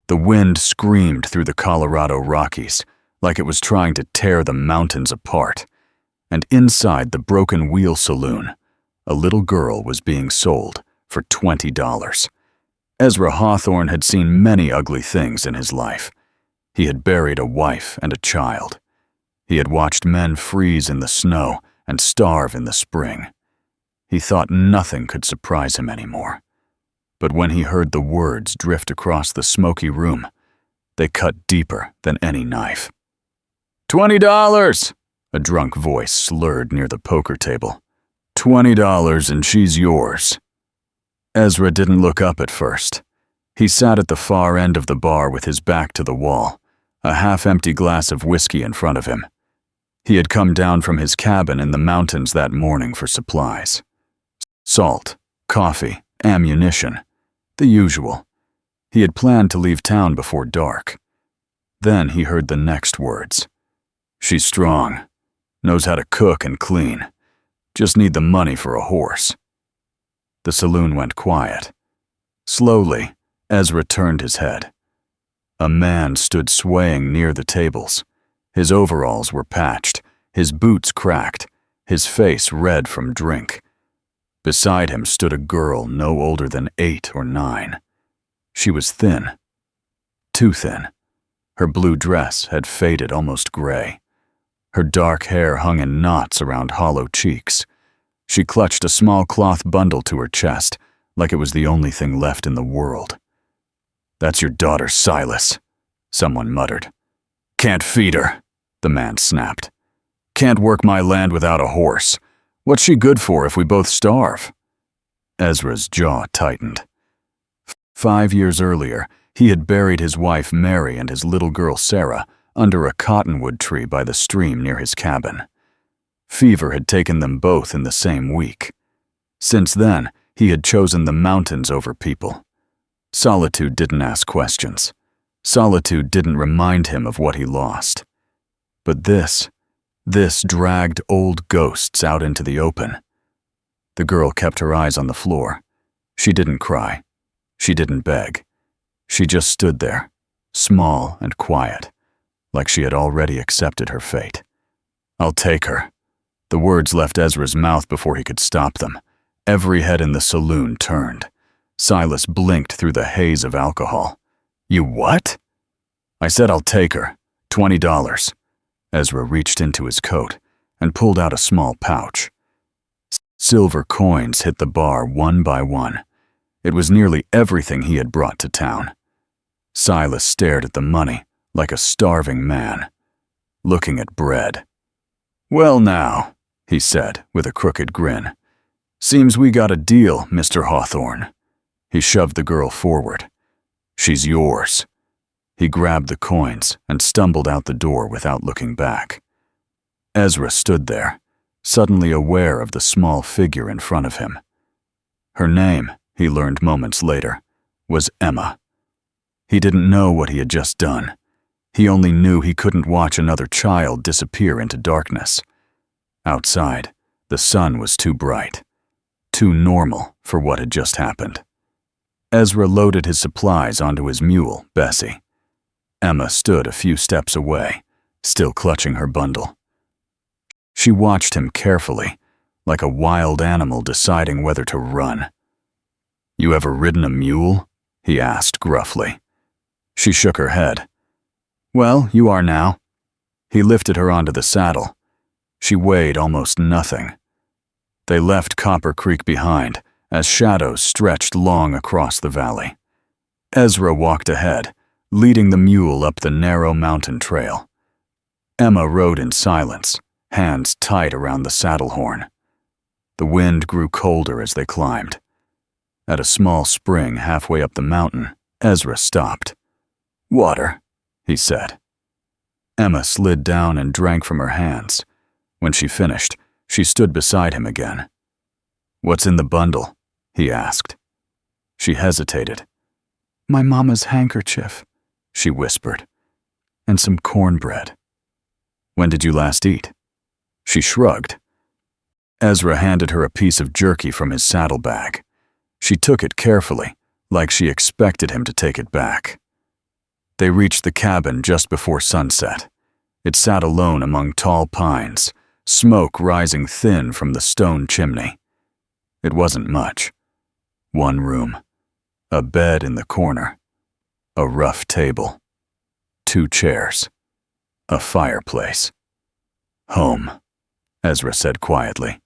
The wind screamed through the Colorado Rockies like it was trying to tear the mountains apart. And inside the Broken Wheel Saloon, a little girl was being sold for $20. Ezra Hawthorne had seen many ugly things in his life. He had buried a wife and a child. He had watched men freeze in the snow and starve in the spring. He thought nothing could surprise him anymore. But when he heard the words drift across the smoky room, they cut deeper than any knife. $20! A drunk voice slurred near the poker table. $20 and she's yours. Ezra didn't look up at first. He sat at the far end of the bar with his back to the wall, a half-empty glass of whiskey in front of him. He had come down from his cabin in the mountains that morning for supplies. Salt, coffee, ammunition, the usual. He had planned to leave town before dark. Then he heard the next words. She's strong, knows how to cook and clean. Just need the money for a horse. The saloon went quiet. Slowly, Ezra turned his head. A man stood swaying near the tables. His overalls were patched, his boots cracked, his face red from drink. Beside him stood a girl no older than 8 or 9. She was thin. Too thin. Her blue dress had faded almost gray. Her dark hair hung in knots around hollow cheeks. She clutched a small cloth bundle to her chest, like it was the only thing left in the world. "That's your daughter, Silas," someone muttered. "Can't feed her," the man snapped. "Can't work my land without a horse. What's she good for if we both starve?" Ezra's jaw tightened. 5 years earlier, he had buried his wife Mary and his little girl Sarah under a cottonwood tree by the stream near his cabin. Fever had taken them both in the same week. Since then, he had chosen the mountains over people. Solitude didn't ask questions. Solitude didn't remind him of what he lost. But this dragged old ghosts out into the open. The girl kept her eyes on the floor. She didn't cry. She didn't beg. She just stood there, small and quiet, like she had already accepted her fate. "I'll take her." The words left Ezra's mouth before he could stop them. Every head in the saloon turned. Silas blinked through the haze of alcohol. "You what?" "I said I'll take her. $20. Ezra reached into his coat and pulled out a small pouch. Silver coins hit the bar one by one. It was nearly everything he had brought to town. Silas stared at the money like a starving man, looking at bread. "Well now," he said with a crooked grin. "Seems we got a deal, Mr. Hawthorne." He shoved the girl forward. "She's yours." He grabbed the coins and stumbled out the door without looking back. Ezra stood there, suddenly aware of the small figure in front of him. Her name, he learned moments later, was Emma. He didn't know what he had just done. He only knew he couldn't watch another child disappear into darkness. Outside, the sun was too bright, too normal for what had just happened. Ezra loaded his supplies onto his mule, Bessie. Emma stood a few steps away, still clutching her bundle. She watched him carefully, like a wild animal deciding whether to run. "You ever ridden a mule?" he asked gruffly. She shook her head. "Well, you are now." He lifted her onto the saddle. She weighed almost nothing. They left Copper Creek behind as shadows stretched long across the valley. Ezra walked ahead, leading the mule up the narrow mountain trail. Emma rode in silence, hands tight around the saddle horn. The wind grew colder as they climbed. At a small spring halfway up the mountain, Ezra stopped. "Water," he said. Emma slid down and drank from her hands. When she finished, she stood beside him again. "What's in the bundle?" he asked. She hesitated. "My mama's handkerchief," she whispered, "and some cornbread." "When did you last eat?" She shrugged. Ezra handed her a piece of jerky from his saddlebag. She took it carefully, like she expected him to take it back. They reached the cabin just before sunset. It sat alone among tall pines, smoke rising thin from the stone chimney. It wasn't much. One room, a bed in the corner, a rough table, 2 chairs, a fireplace. Home, Ezra said quietly.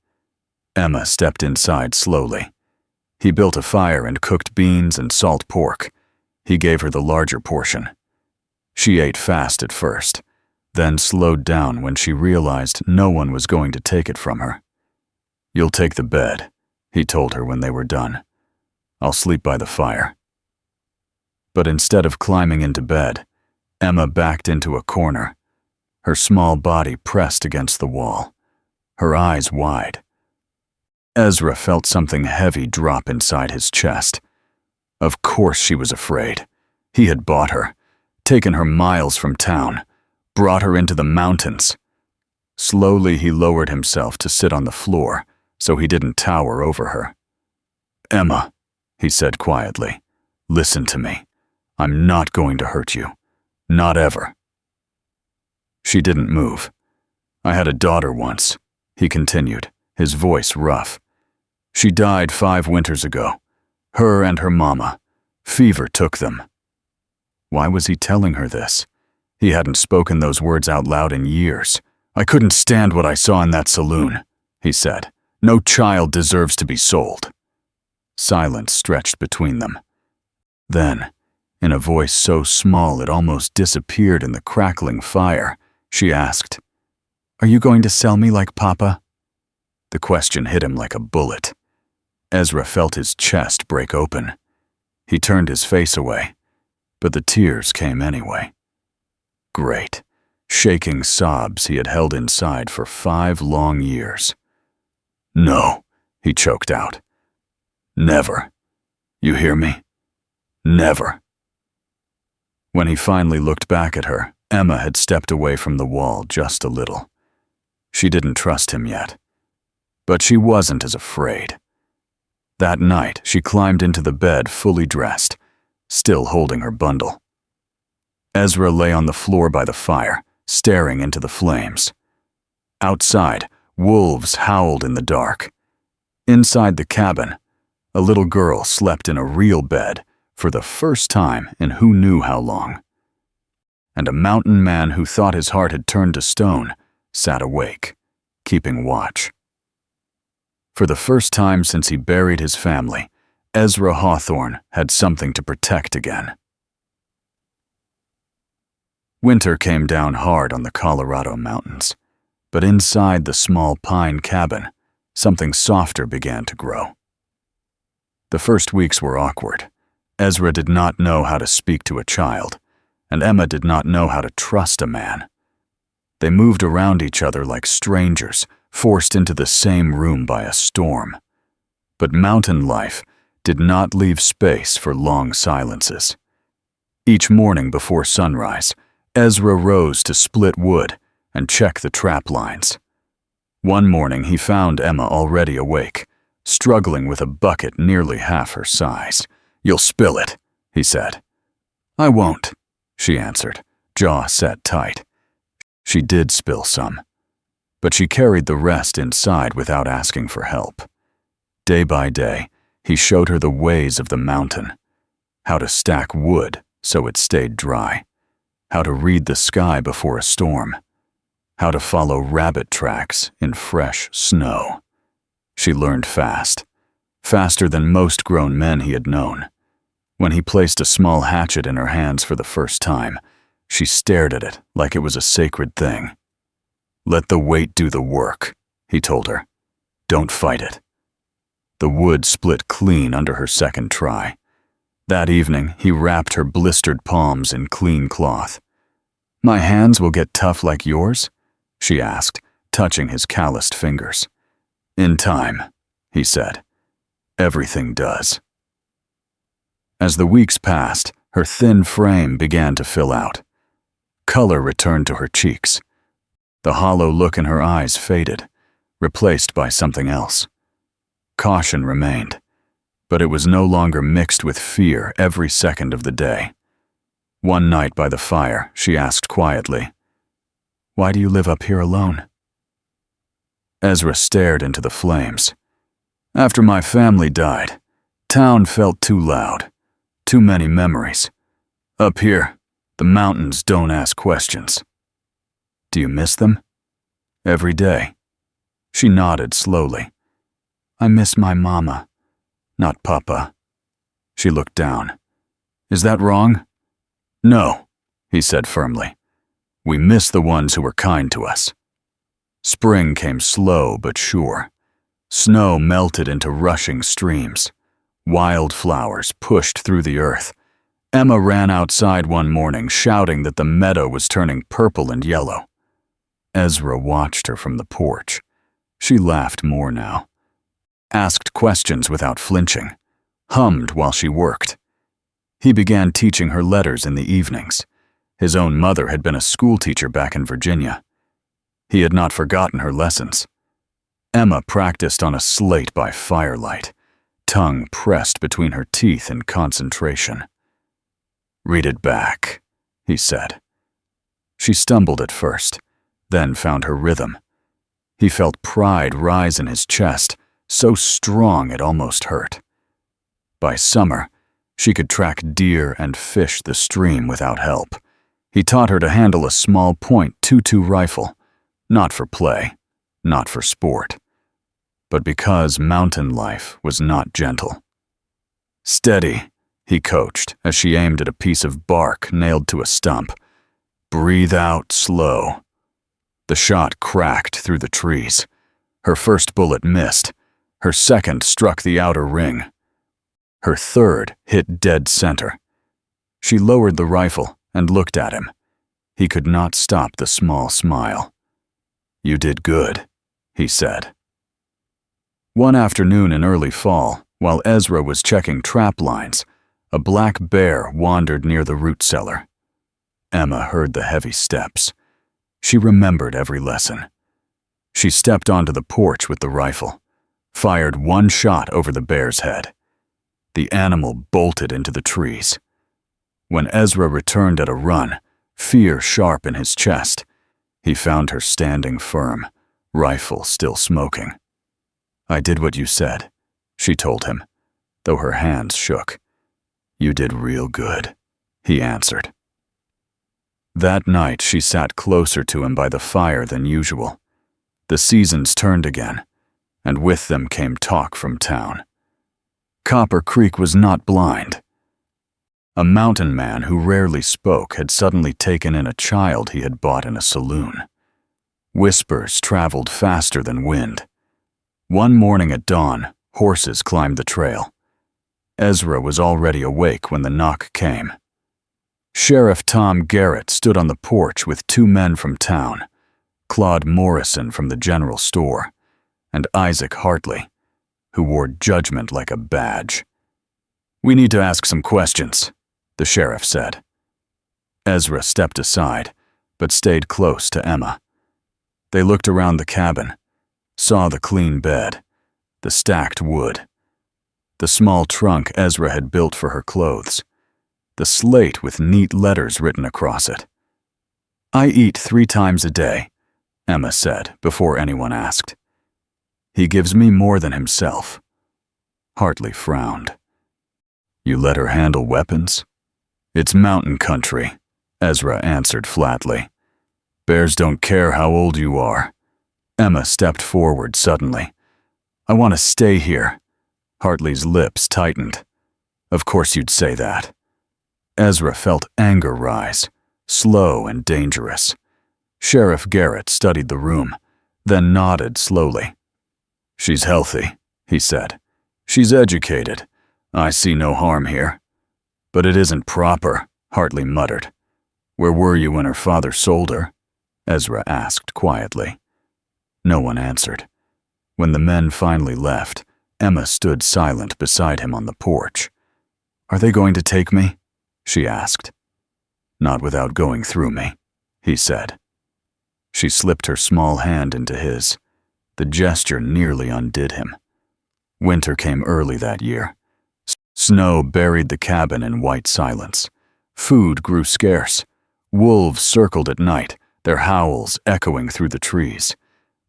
Emma stepped inside slowly. He built a fire and cooked beans and salt pork. He gave her the larger portion. She ate fast at first, then slowed down when she realized no one was going to take it from her. "You'll take the bed," he told her when they were done. "I'll sleep by the fire." But instead of climbing into bed, Emma backed into a corner, her small body pressed against the wall, her eyes wide. Ezra felt something heavy drop inside his chest. Of course she was afraid. He had bought her, taken her miles from town, brought her into the mountains. Slowly he lowered himself to sit on the floor so he didn't tower over her. "Emma," he said quietly, "listen to me. I'm not going to hurt you. Not ever." She didn't move. "I had a daughter once," he continued, his voice rough. "She died 5 winters ago. Her and her mama. Fever took them." Why was he telling her this? He hadn't spoken those words out loud in years. "I couldn't stand what I saw in that saloon," he said. "No child deserves to be sold." Silence stretched between them. Then, in a voice so small it almost disappeared in the crackling fire, she asked, "Are you going to sell me like Papa?" The question hit him like a bullet. Ezra felt his chest break open. He turned his face away, but the tears came anyway. Great, shaking sobs he had held inside for 5 long years. "No," he choked out. "Never. You hear me? Never." When he finally looked back at her, Emma had stepped away from the wall just a little. She didn't trust him yet. But she wasn't as afraid. That night, she climbed into the bed fully dressed, still holding her bundle. Ezra lay on the floor by the fire, staring into the flames. Outside, wolves howled in the dark. Inside the cabin, a little girl slept in a real bed for the first time in who knew how long. And a mountain man who thought his heart had turned to stone sat awake, keeping watch. For the first time since he buried his family, Ezra Hawthorne had something to protect again. Winter came down hard on the Colorado mountains, but inside the small pine cabin, something softer began to grow. The first weeks were awkward. Ezra did not know how to speak to a child, and Emma did not know how to trust a man. They moved around each other like strangers, forced into the same room by a storm. But mountain life did not leave space for long silences. Each morning before sunrise, Ezra rose to split wood and check the trap lines. One morning he found Emma already awake, struggling with a bucket nearly half her size. "You'll spill it," he said. "I won't," she answered, jaw set tight. She did spill some, but she carried the rest inside without asking for help. Day by day, he showed her the ways of the mountain, how to stack wood so it stayed dry, how to read the sky before a storm, how to follow rabbit tracks in fresh snow. She learned fast, faster than most grown men he had known. When he placed a small hatchet in her hands for the first time, she stared at it like it was a sacred thing. "Let the weight do the work," he told her. "Don't fight it." The wood split clean under her second try. That evening, he wrapped her blistered palms in clean cloth. "My hands will get tough like yours?" she asked, touching his calloused fingers. "In time," he said. "Everything does." As the weeks passed, her thin frame began to fill out. Color returned to her cheeks. The hollow look in her eyes faded, replaced by something else. Caution remained, but it was no longer mixed with fear every second of the day. One night by the fire, she asked quietly, "Why do you live up here alone?" Ezra stared into the flames. "After my family died, town felt too loud, too many memories. Up here, the mountains don't ask questions." "Do you miss them?" "Every day." She nodded slowly. "I miss my mama, not Papa." She looked down. "Is that wrong?" "No," he said firmly. "We miss the ones who were kind to us." Spring came slow but sure. Snow melted into rushing streams. Wildflowers pushed through the earth. Emma ran outside one morning shouting that the meadow was turning purple and yellow. Ezra watched her from the porch. She laughed more now. Asked questions without flinching. Hummed while she worked. He began teaching her letters in the evenings. His own mother had been a schoolteacher back in Virginia. He had not forgotten her lessons. Emma practiced on a slate by firelight, tongue pressed between her teeth in concentration. "Read it back," he said. She stumbled at first, then found her rhythm. He felt pride rise in his chest, so strong it almost hurt. By summer, she could track deer and fish the stream without help. He taught her to handle a small .22 rifle, not for play, not for sport, but because mountain life was not gentle. "Steady," he coached as she aimed at a piece of bark nailed to a stump. "Breathe out slow." The shot cracked through the trees. Her first bullet missed. Her second struck the outer ring. Her third hit dead center. She lowered the rifle and looked at him. He could not stop the small smile. "You did good," he said. One afternoon in early fall, while Ezra was checking trap lines, a black bear wandered near the root cellar. Emma heard the heavy steps. She remembered every lesson. She stepped onto the porch with the rifle, fired one shot over the bear's head. The animal bolted into the trees. When Ezra returned at a run, fear sharp in his chest, he found her standing firm, rifle still smoking. "I did what you said," she told him, though her hands shook. "You did real good," he answered. That night she sat closer to him by the fire than usual. The seasons turned again, and with them came talk from town. Copper Creek was not blind. A mountain man who rarely spoke had suddenly taken in a child he had bought in a saloon. Whispers traveled faster than wind. One morning at dawn, horses climbed the trail. Ezra was already awake when the knock came. Sheriff Tom Garrett stood on the porch with two men from town, Claude Morrison from the general store, and Isaac Hartley, who wore judgment like a badge. "We need to ask some questions," the sheriff said. Ezra stepped aside, but stayed close to Emma. They looked around the cabin, saw the clean bed, the stacked wood, the small trunk Ezra had built for her clothes, the slate with neat letters written across it. "I eat 3 times a day," Emma said before anyone asked. "He gives me more than himself." Hartley frowned. "You let her handle weapons?" "It's mountain country," Ezra answered flatly. "Bears don't care how old you are." Emma stepped forward suddenly. "I want to stay here." Hartley's lips tightened. "Of course you'd say that." Ezra felt anger rise, slow and dangerous. Sheriff Garrett studied the room, then nodded slowly. "She's healthy," he said. "She's educated. I see no harm here." "But it isn't proper," Hartley muttered. "Where were you when her father sold her?" Ezra asked quietly. No one answered. When the men finally left, Emma stood silent beside him on the porch. "Are they going to take me?" she asked. "Not without going through me," he said. She slipped her small hand into his. The gesture nearly undid him. Winter came early that year. Snow buried the cabin in white silence. Food grew scarce. Wolves circled at night, their howls echoing through the trees.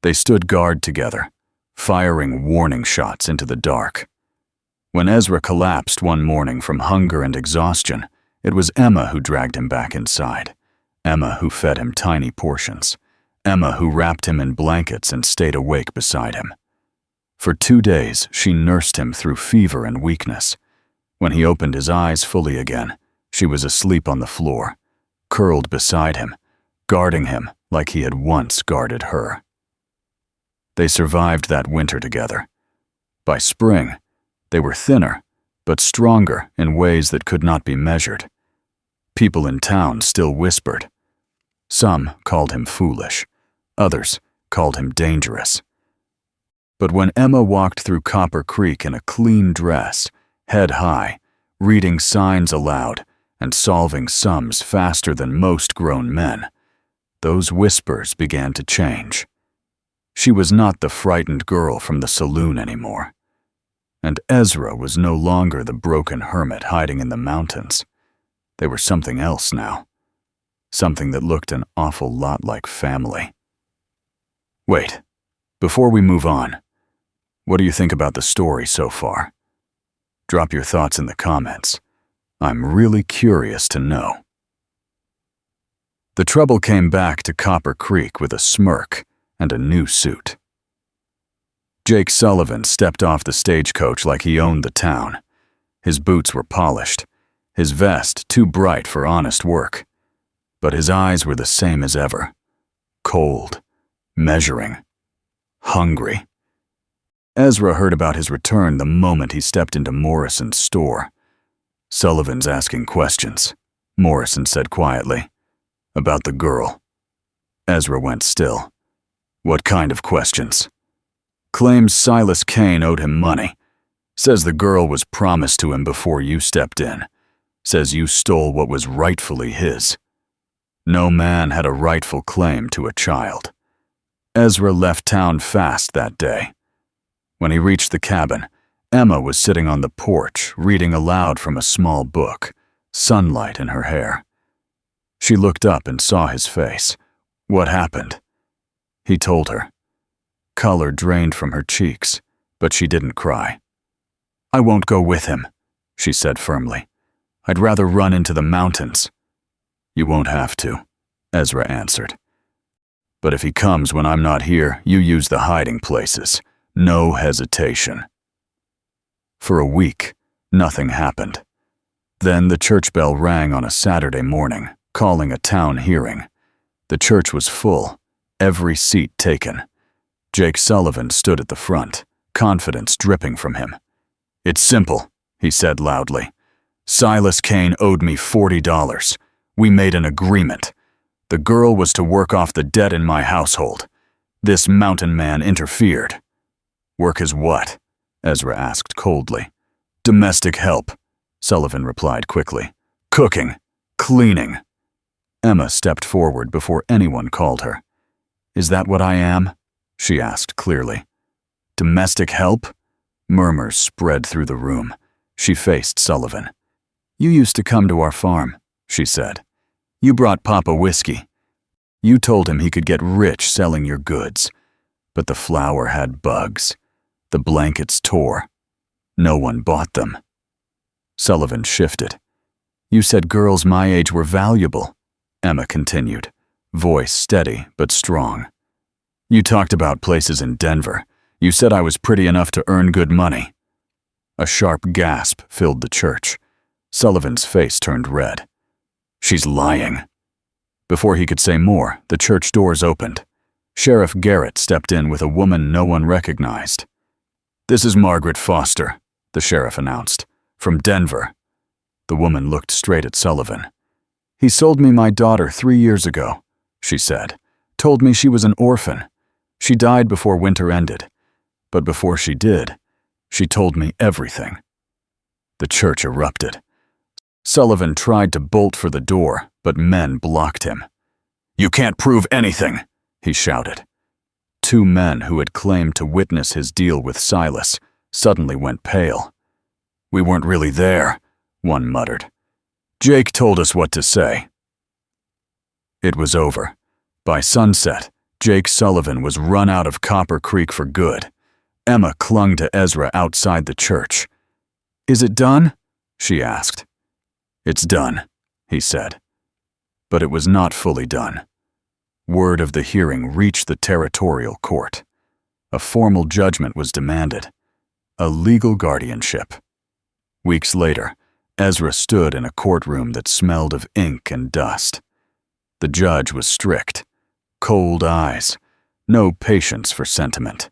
They stood guard together, firing warning shots into the dark. When Ezra collapsed one morning from hunger and exhaustion, it was Emma who dragged him back inside. Emma who fed him tiny portions. Emma who wrapped him in blankets and stayed awake beside him. For 2 days, she nursed him through fever and weakness. When he opened his eyes fully again, she was asleep on the floor, curled beside him, guarding him like he had once guarded her. They survived that winter together. By spring, they were thinner, but stronger in ways that could not be measured. People in town still whispered. Some called him foolish. Others called him dangerous. But when Emma walked through Copper Creek in a clean dress, head high, reading signs aloud, and solving sums faster than most grown men, those whispers began to change. She was not the frightened girl from the saloon anymore. And Ezra was no longer the broken hermit hiding in the mountains. They were something else now. Something that looked an awful lot like family. Wait, before we move on, what do you think about the story so far? Drop your thoughts in the comments. I'm really curious to know. The trouble came back to Copper Creek with a smirk and a new suit. Jake Sullivan stepped off the stagecoach like he owned the town. His boots were polished, his vest too bright for honest work. But his eyes were the same as ever. Cold, measuring, hungry. Ezra heard about his return the moment he stepped into Morrison's store. Sullivan's asking questions, Morrison said quietly. About the girl. Ezra went still. What kind of questions? Claims Silas Kane owed him money. Says the girl was promised to him before you stepped in. Says you stole what was rightfully his. No man had a rightful claim to a child. Ezra left town fast that day. When he reached the cabin, Emma was sitting on the porch, reading aloud from a small book, sunlight in her hair. She looked up and saw his face. What happened? He told her. Color drained from her cheeks, but she didn't cry. I won't go with him, she said firmly. I'd rather run into the mountains. You won't have to, Ezra answered. But if he comes when I'm not here, you use the hiding places. No hesitation. For a week, nothing happened. Then the church bell rang on a Saturday morning, calling a town hearing. The church was full, every seat taken. Jake Sullivan stood at the front, confidence dripping from him. It's simple, he said loudly. Silas Kane owed me $40. We made an agreement. The girl was to work off the debt in my household. This mountain man interfered. Work as what? Ezra asked coldly. Domestic help, Sullivan replied quickly. Cooking, cleaning. Emma stepped forward before anyone called her. Is that what I am? She asked clearly. Domestic help? Murmurs spread through the room. She faced Sullivan. You used to come to our farm, she said. You brought Papa whiskey. You told him he could get rich selling your goods. But the flour had bugs. The blankets tore. No one bought them. Sullivan shifted. You said girls my age were valuable, Emma continued, voice steady but strong. You talked about places in Denver. You said I was pretty enough to earn good money. A sharp gasp filled the church. Sullivan's face turned red. She's lying. Before he could say more, the church doors opened. Sheriff Garrett stepped in with a woman no one recognized. This is Margaret Foster, the sheriff announced, from Denver. The woman looked straight at Sullivan. He sold me my daughter 3 years ago, she said. Told me she was an orphan. She died before winter ended. But before she did, she told me everything. The church erupted. Sullivan tried to bolt for the door, but men blocked him. You can't prove anything, he shouted. 2 men who had claimed to witness his deal with Silas suddenly went pale. We weren't really there, one muttered. Jake told us what to say. It was over. By sunset, Jake Sullivan was run out of Copper Creek for good. Emma clung to Ezra outside the church. "Is it done?" she asked. "It's done," he said. But it was not fully done. Word of the hearing reached the territorial court. A formal judgment was demanded. A legal guardianship. Weeks later, Ezra stood in a courtroom that smelled of ink and dust. The judge was strict. Cold eyes. No patience for sentiment.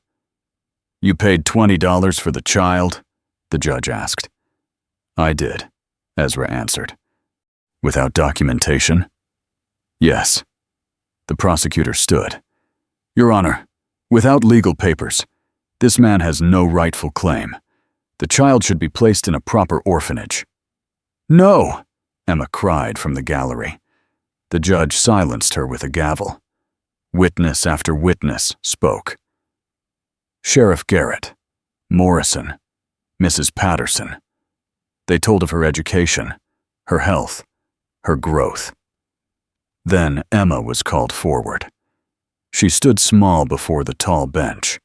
"You paid $20 for the child?" the judge asked. "I did," Ezra answered. "Without documentation?" "Yes." The prosecutor stood. "Your Honor, without legal papers, this man has no rightful claim. The child should be placed in a proper orphanage." "No!" Emma cried from the gallery. The judge silenced her with a gavel. Witness after witness spoke. Sheriff Garrett, Morrison, Mrs. Patterson. They told of her education, her health, her growth. Then Emma was called forward. She stood small before the tall bench.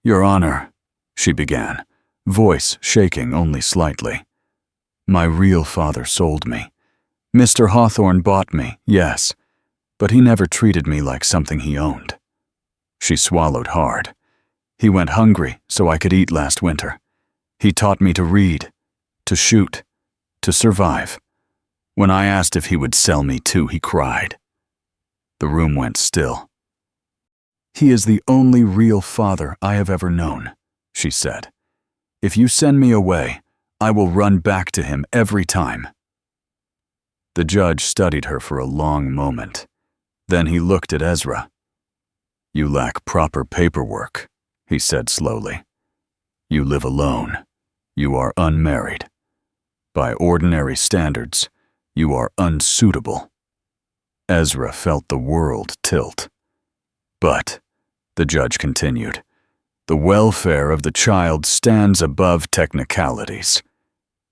"Your Honor," she began, voice shaking only slightly. "My real father sold me. Mr. Hawthorne bought me, yes, but he never treated me like something he owned." She swallowed hard. "He went hungry so I could eat last winter. He taught me to read, to shoot, to survive. When I asked if he would sell me too, he cried." The room went still. "He is the only real father I have ever known," she said. "If you send me away, I will run back to him every time." The judge studied her for a long moment. Then he looked at Ezra. "You lack proper paperwork," he said slowly. "You live alone. You are unmarried. By ordinary standards, you are unsuitable." Ezra felt the world tilt. "But," the judge continued, "the welfare of the child stands above technicalities."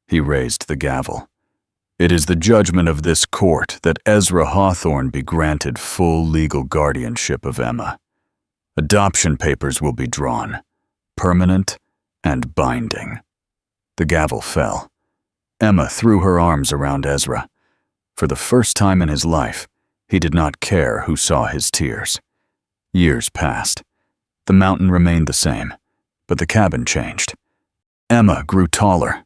He raised the gavel. "It is the judgment of this court that Ezra Hawthorne be granted full legal guardianship of Emma. Adoption papers will be drawn, permanent and binding." The gavel fell. Emma threw her arms around Ezra. For the first time in his life, he did not care who saw his tears. Years passed. The mountain remained the same, but the cabin changed. Emma grew taller,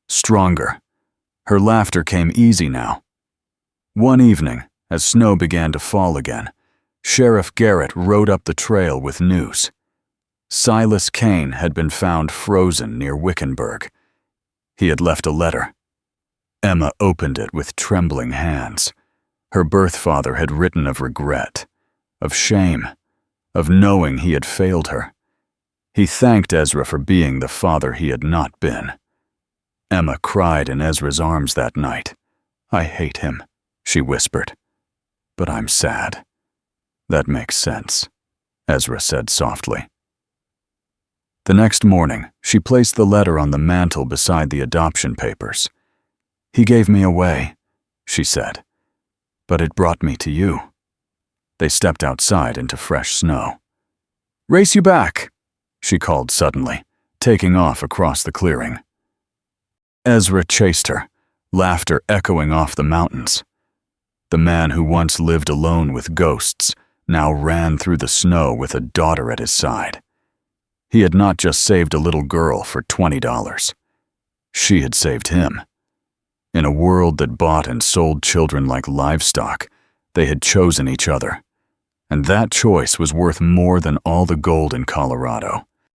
stronger. Her laughter came easy now. One evening, as snow began to fall again, Sheriff Garrett rode up the trail with news. Silas Kane had been found frozen near Wickenburg. He had left a letter. Emma opened it with trembling hands. Her birth father had written of regret, of shame, of knowing he had failed her. He thanked Ezra for being the father he had not been. Emma cried in Ezra's arms that night. "I hate him," she whispered. "But I'm sad." "That makes sense," Ezra said softly. The next morning, she placed the letter on the mantel beside the adoption papers. "He gave me away," she said, "but it brought me to you." They stepped outside into fresh snow. "Race you back," she called suddenly, taking off across the clearing. Ezra chased her, laughter echoing off the mountains. The man who once lived alone with ghosts now ran through the snow with a daughter at his side. He had not just saved a little girl for $20. She had saved him. In a world that bought and sold children like livestock, they had chosen each other. And that choice was worth more than all the gold in Colorado.